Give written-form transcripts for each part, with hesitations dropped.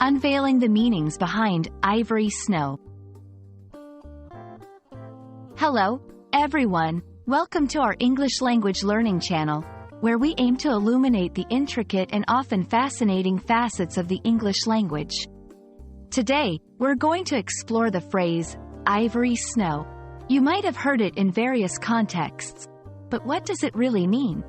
Unveiling the meanings behind Ivory Snow. Hello, everyone. Welcome to our English language learning channel, where we aim to illuminate the intricate and often fascinating facets of the English language. Today, we're going to explore the phrase, Ivory Snow. You might have heard it in various contexts, but what does it really mean?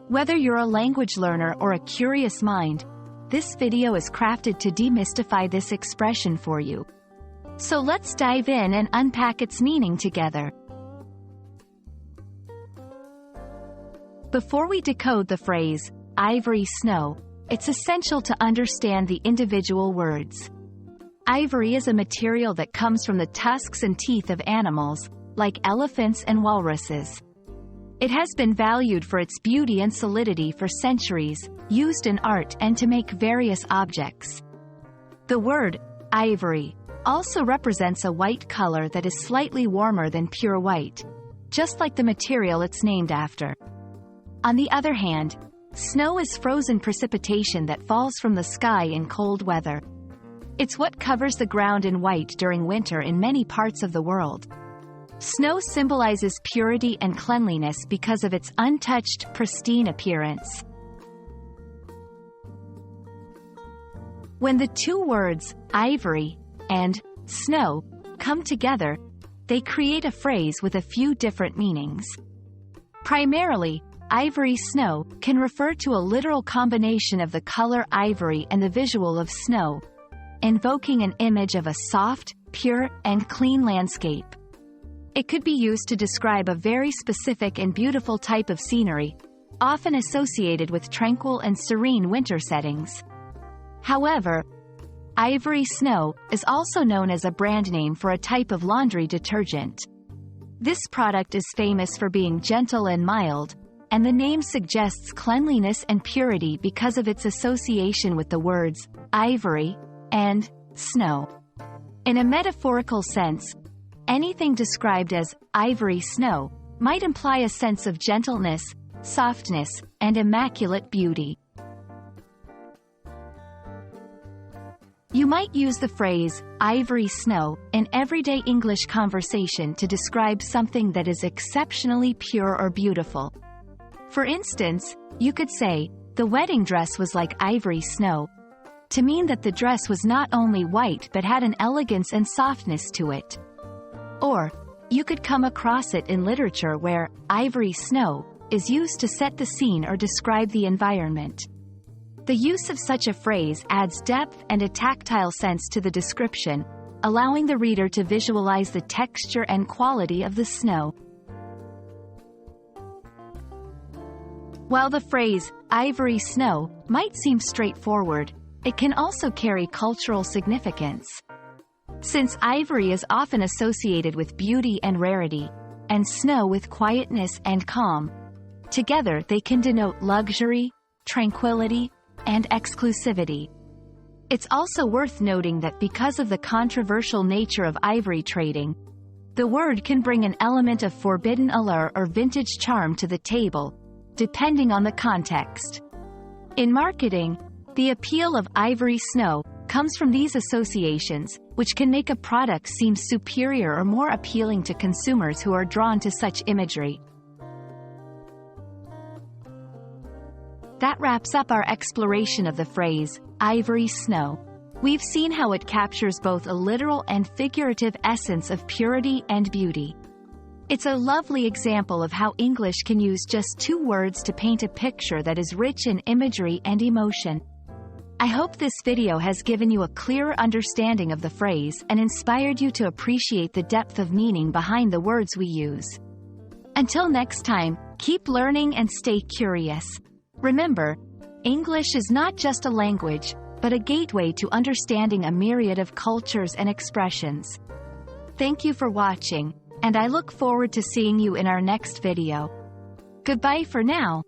Whether you're a language learner or a curious mind, this video is crafted to demystify this expression for you. So let's dive in and unpack its meaning together. Before we decode the phrase, ivory snow, it's essential to understand the individual words. Ivory is a material that comes from the tusks and teeth of animals, like elephants and walruses. It has been valued for its beauty and solidity for centuries, used in art and to make various objects. The word, ivory, also represents a white color that is slightly warmer than pure white, just like the material it's named after. On the other hand, snow is frozen precipitation that falls from the sky in cold weather. It's what covers the ground in white during winter in many parts of the world. Snow symbolizes purity and cleanliness because of its untouched, pristine appearance. When the two words, ivory, and snow, come together, they create a phrase with a few different meanings. Primarily, ivory snow can refer to a literal combination of the color ivory and the visual of snow, invoking an image of a soft, pure, and clean landscape. It could be used to describe a very specific and beautiful type of scenery, often associated with tranquil and serene winter settings. However, ivory snow is also known as a brand name for a type of laundry detergent. This product is famous for being gentle and mild, and the name suggests cleanliness and purity because of its association with the words ivory and snow. In a metaphorical sense, anything described as ivory snow might imply a sense of gentleness, softness, and immaculate beauty. You might use the phrase, ivory snow, in everyday English conversation to describe something that is exceptionally pure or beautiful. For instance, you could say, the wedding dress was like ivory snow, to mean that the dress was not only white but had an elegance and softness to it. Or, you could come across it in literature where ivory snow is used to set the scene or describe the environment. The use of such a phrase adds depth and a tactile sense to the description, allowing the reader to visualize the texture and quality of the snow. While the phrase, ivory snow, might seem straightforward, it can also carry cultural significance. Since ivory is often associated with beauty and rarity, and snow with quietness and calm, together they can denote luxury, tranquility, and exclusivity. It's also worth noting that because of the controversial nature of ivory trading, the word can bring an element of forbidden allure or vintage charm to the table, depending on the context. In marketing, the appeal of ivory snow comes from these associations, which can make a product seem superior or more appealing to consumers who are drawn to such imagery. That wraps up our exploration of the phrase, ivory snow. We've seen how it captures both a literal and figurative essence of purity and beauty. It's a lovely example of how English can use just two words to paint a picture that is rich in imagery and emotion. I hope this video has given you a clearer understanding of the phrase and inspired you to appreciate the depth of meaning behind the words we use. Until next time, keep learning and stay curious. Remember, English is not just a language, but a gateway to understanding a myriad of cultures and expressions. Thank you for watching, and I look forward to seeing you in our next video. Goodbye for now.